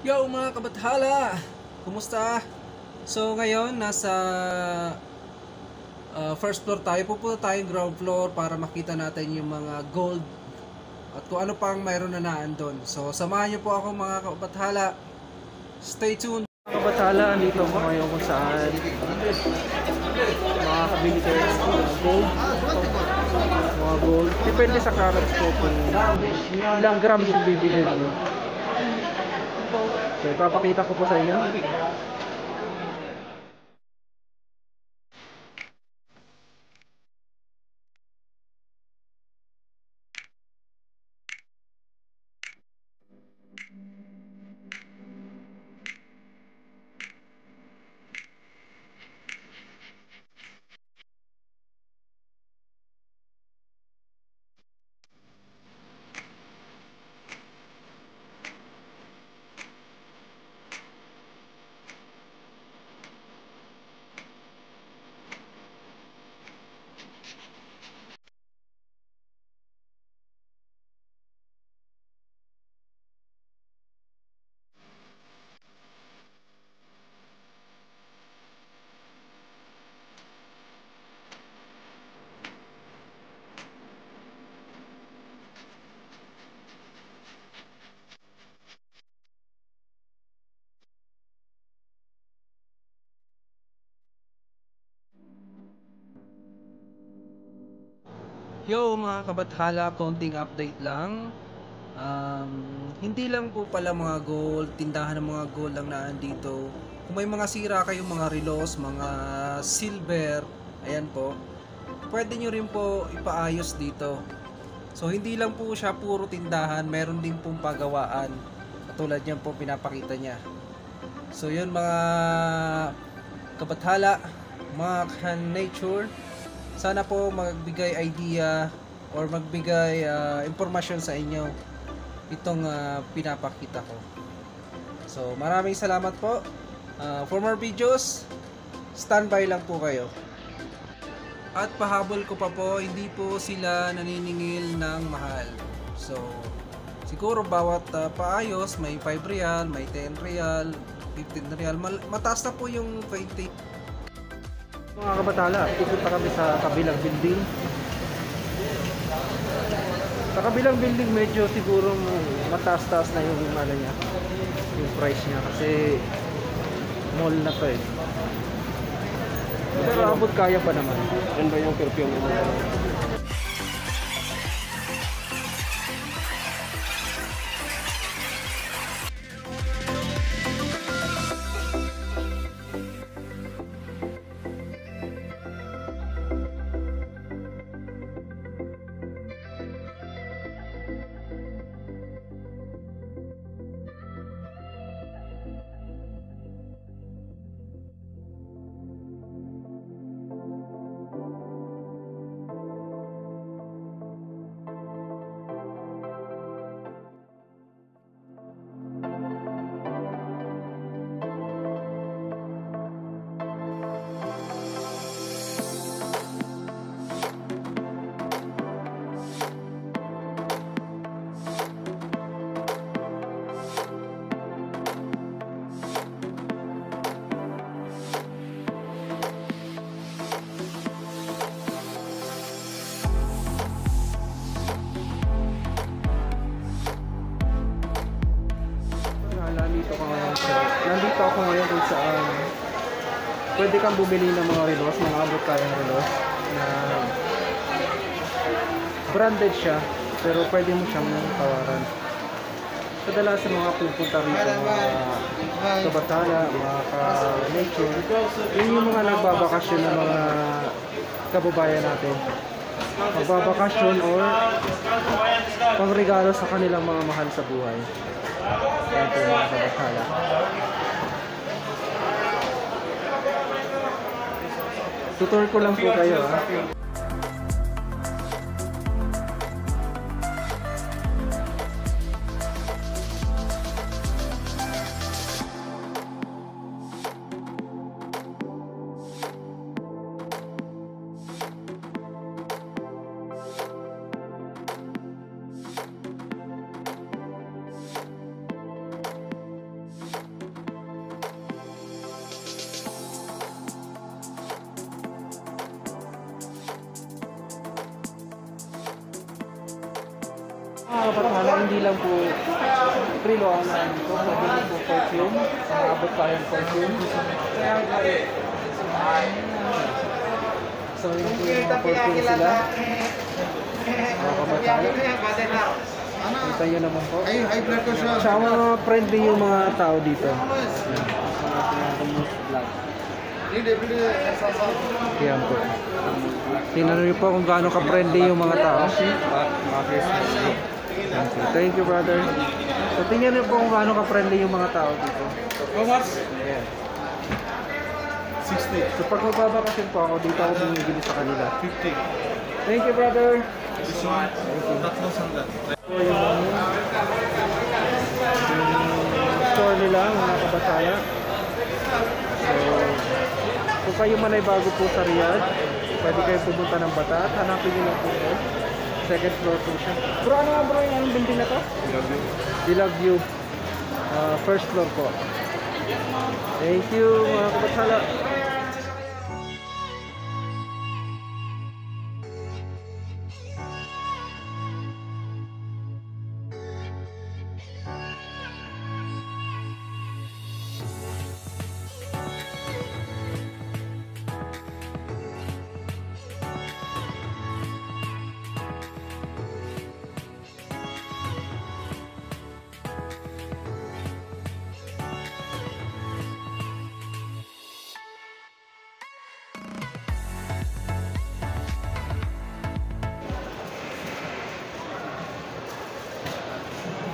Yo mga kabathala! Kumusta? So ngayon nasa first floor tayo. Pupunta tayong ground floor para makita natin yung mga gold at kung ano pang mayroon na naandun. So samahan niyo po ako mga kabathala. Stay tuned! Mga kabathala, andito ko ngayon kung saan makakabili kayo ng gold. Mga gold. Depende sa carats po kung ilang grams yung bibili nyo. So ipapakita ko po sa inyo. Yo mga kabathala, konting update lang. Hindi lang po pala mga gold, tindahan ng mga gold lang naandito. Kung may mga sira kayong mga relos, mga silver, ayan po, pwede nyo rin po ipaayos dito. So hindi lang po siya puro tindahan, meron din pong pagawaan. Katulad yan po pinapakita niya. So yun mga kabathala, mga ka-nature, sana po magbigay idea or magbigay impormasyon sa inyo itong pinapakita ko. So maraming salamat po. For more videos, standby lang po kayo. At pahabol ko pa po, hindi po sila naniningil ng mahal. So siguro bawat paayos may 5 real, may 10 real, 15 real. Mataas na po yung 20. Mga kabatala, pupunta kami sa kabilang building. Sa kabilang building medyo siguro mataas-taas na yung ano niya, yung price niya kasi mall na to eh. Pero abot kaya pa naman. Yan ba yung perfume mo? Nandito ako ngayon kung saan pwede kang bumili ng mga relos, mga abot kayang relos na branded siya pero pwede mo siyang tawaran. Kadalasan mga pupunta rito mga kabatala, mga ka-nature, yun yung mga nagbabakasyon ng mga kababayan natin, magbabakasyon or pangregalo sa kanilang mga mahal sa buhay. Ayan po mga kabatala. Tutor ko lang po kayo ha. mga kabatala, hindi lang po prilo ang namin ko. Pwede rin po perfume. Abot tayong perfume. So yun po yung mga perfume sila. Mga kabatala. Kita nyo naman po. Siya mga friendly yung mga tao dito. Yan po. Tingnan nyo po kung gaano ka-friendly yung mga tao. Thank you, brother. So tingnan nyo po kung gaano ka-friendly yung mga tao dito. How much? Ayan. 60. So pag magbabakasyon po ako, dito ako bumibili sa kanila. 50. Thank you, brother. This one. Tatlo sandal. So yung store nila, mga kabataya. So kung kayo man ay bago po sa Riyadh, pwede kayo pumunta ng Batat. Hanapin nyo lang po ito. Second floor po siya. Bro, ano nga bro yung building na to? Dilag View. First floor po. Thank you mga kabatsala.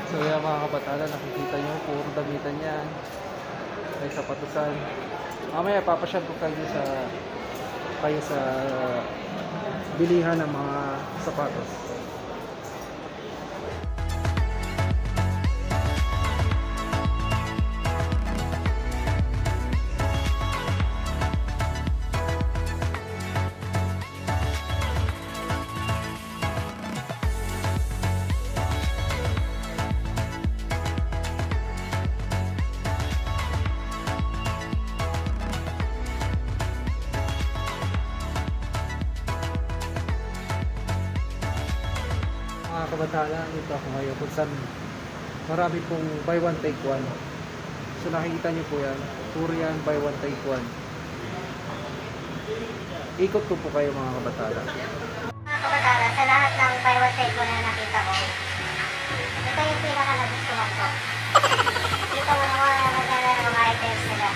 So yan mga kabatala, nakikita nyo, puro damitan yan. May sapatusan. Mamaya papasyal ko kayo sa bilihan ng mga sapatos. Mga kabatala, dito ako ngayon kung saan marami pong buy one take one. So nakikita nyo po yan, puro yan buy one take one. Ikot ko po kayo mga kabatala. Mga kabatala, sa lahat ng buy one take one na nakita ko, ito yung pinaka nagustuhan ko. Dito mo mga magkala ng mga items nila.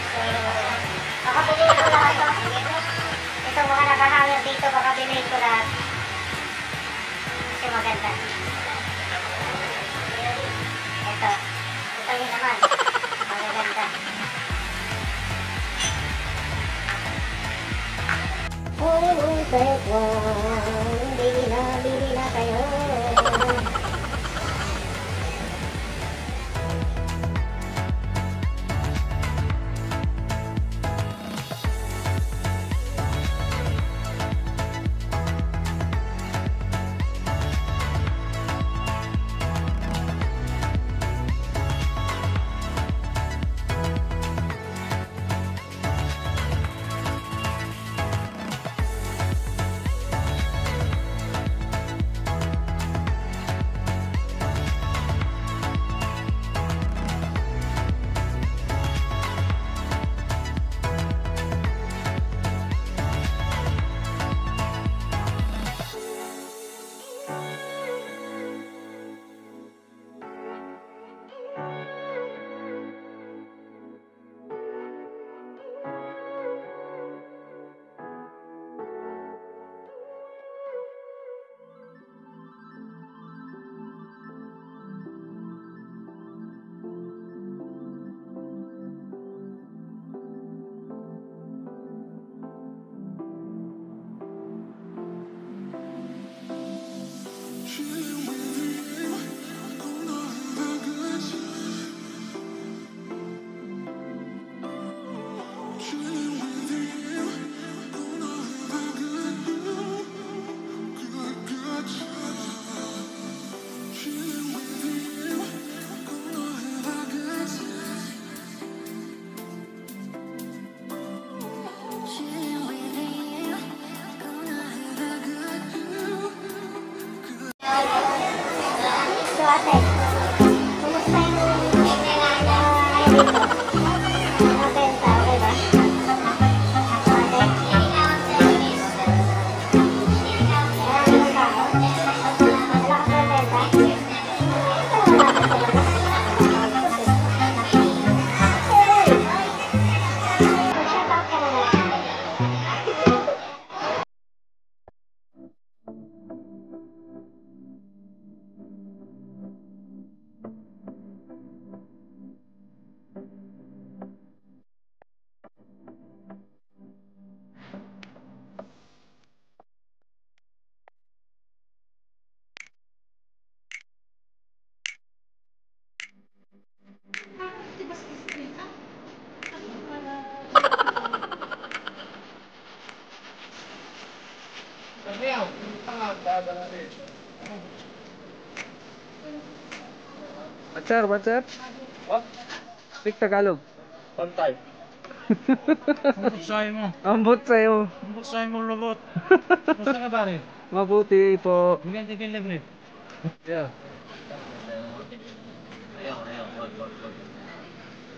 So, baka bilhin ko lahat to. Ito mga nakahangin dito, baka bilhin ko lahat. Kasi maganda. Ito yun naman. Magaganda. Oh, take one. Bili na kayo. Nabenta, okay ba? What's up? What? Speak Tagalog. Pantay. Ang buksahin mo. Ambot sa'yo. Ang buksahin mo robot. Buksa ka ba rin? Mabuti po. Bigyan tigil libre. Yeah.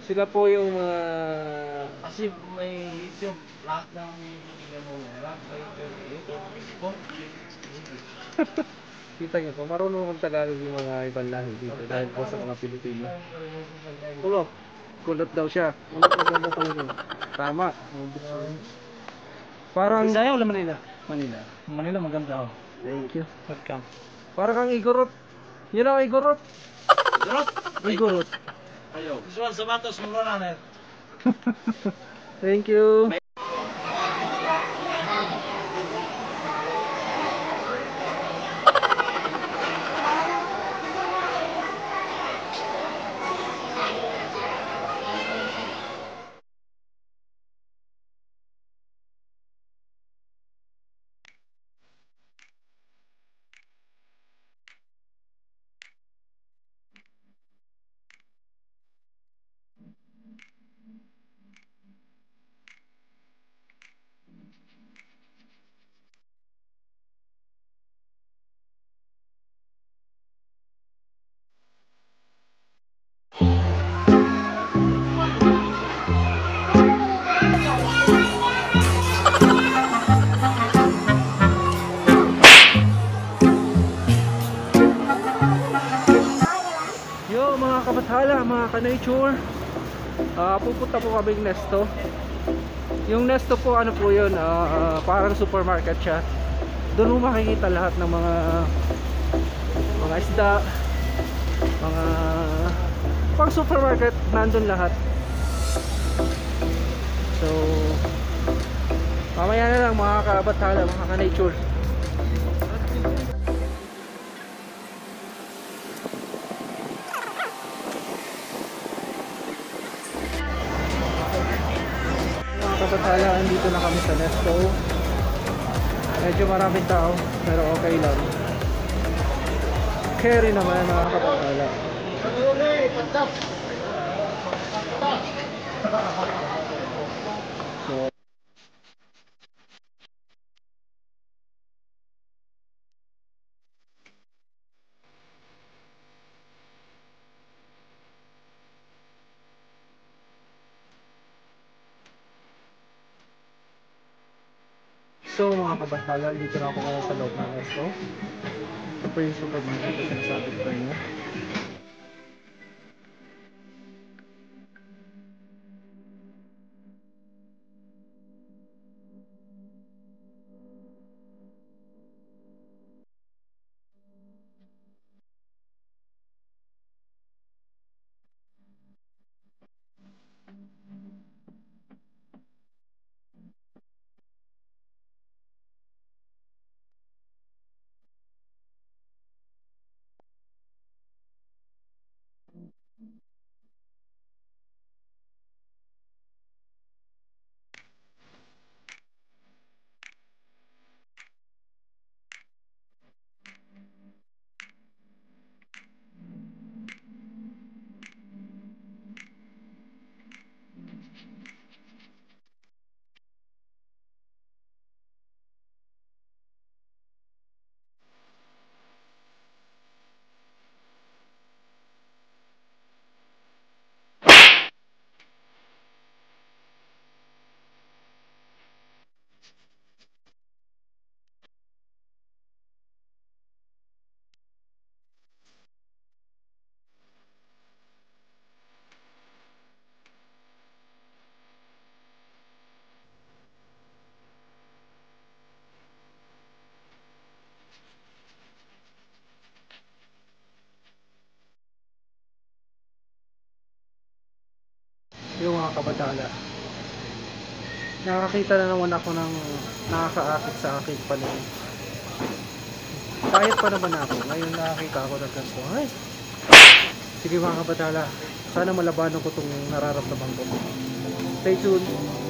Sila po yung mga... Kasi may YouTube. Lahat ng bigyan mo. Lahat kayo YouTube. Kita niyo po, marunong mag-Tagalog yung mga ibang lahi dito dahil po sa mga Pilipino. Kulot. Kulot daw siya. Kulot maganda talaga. Tama. Parang... Bisaya o Manila? Manila. Manila maganda oh. Thank you. Welcome. Parang kang Igorot. You know Igorot? Drop. Igorot. Ayaw. This one sapatos mura na. Thank you. Yo mga kabathala, mga ka-nature, pupunta po kaming Nesto. Yung Nesto po ano po yun, parang supermarket siya. Doon mo makikita lahat ng mga isda, mga pang supermarket, nandun lahat. So mamaya na lang mga kabathala, mga ka-nature. Kabathala, andito na kami sa Nesto. Medyo maraming tao pero okay lang. Carry naman mga kabathala. So, mga kabathala, dito na ako ngayon sa loob ng Nesto. Ito po yung supermarket na sinasabi ko kanina. yung mga kabatala. Nakakita na naman ako ng nakakaakit sa aking paningin. Kahit pa naman ako, ngayon nakakita ako ng ganito. Ay, sige mga kabatala, sana malabanan ko itong nararamdaman ko. Stay tuned.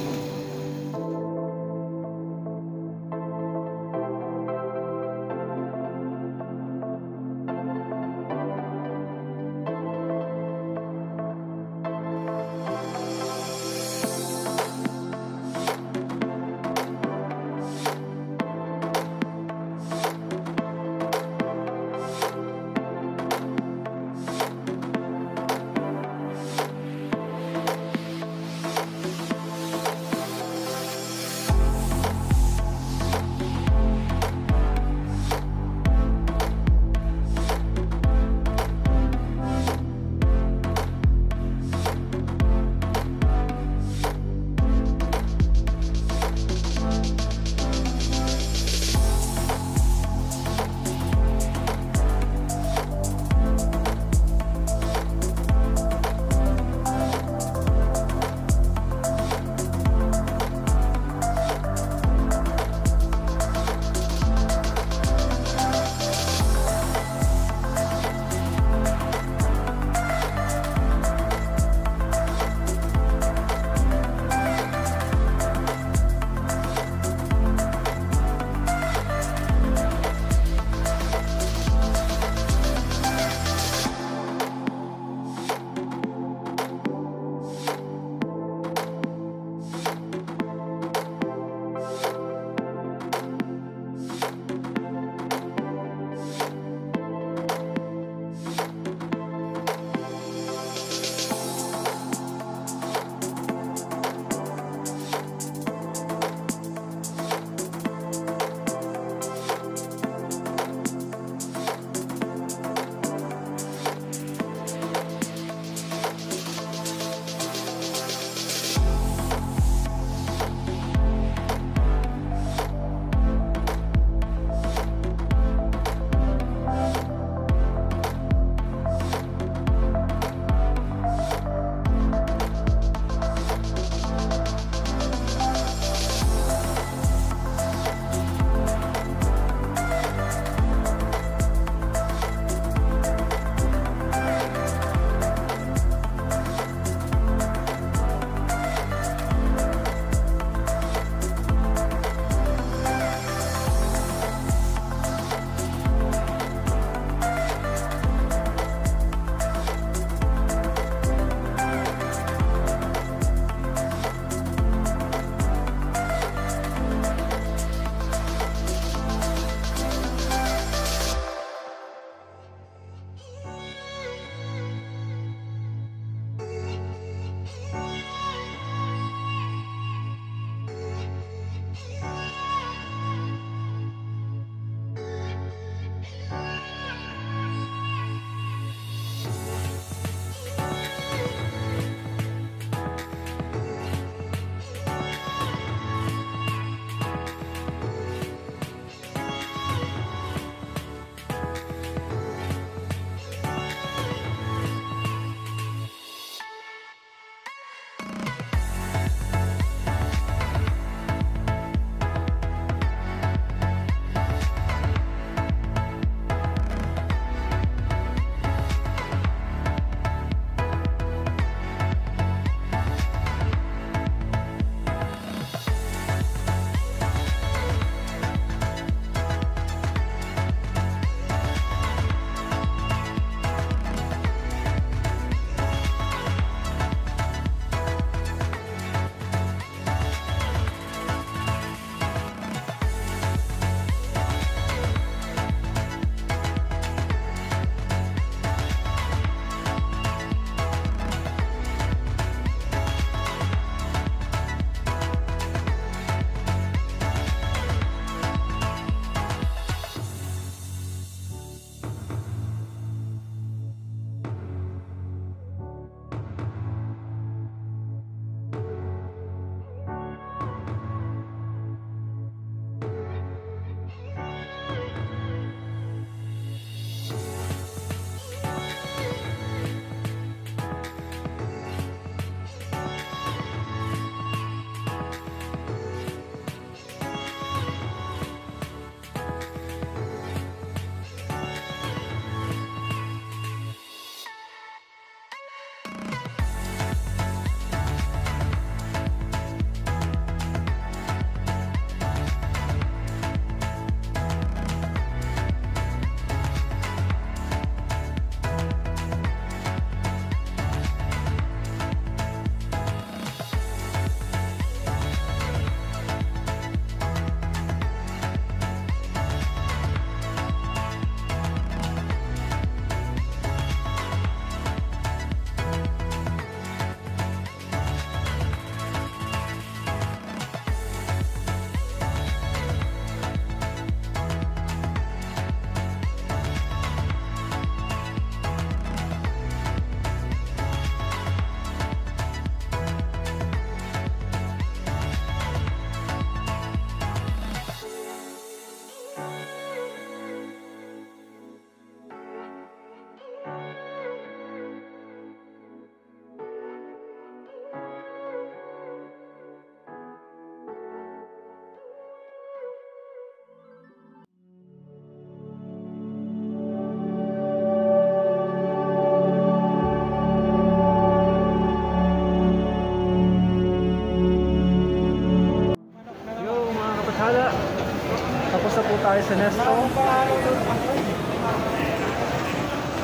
tayo sa Nesto.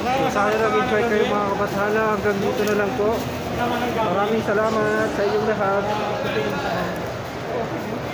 So, sana nag-enjoy kayo mga kabathala. Hanggang dito na lang po. Maraming salamat sa inyong lahat.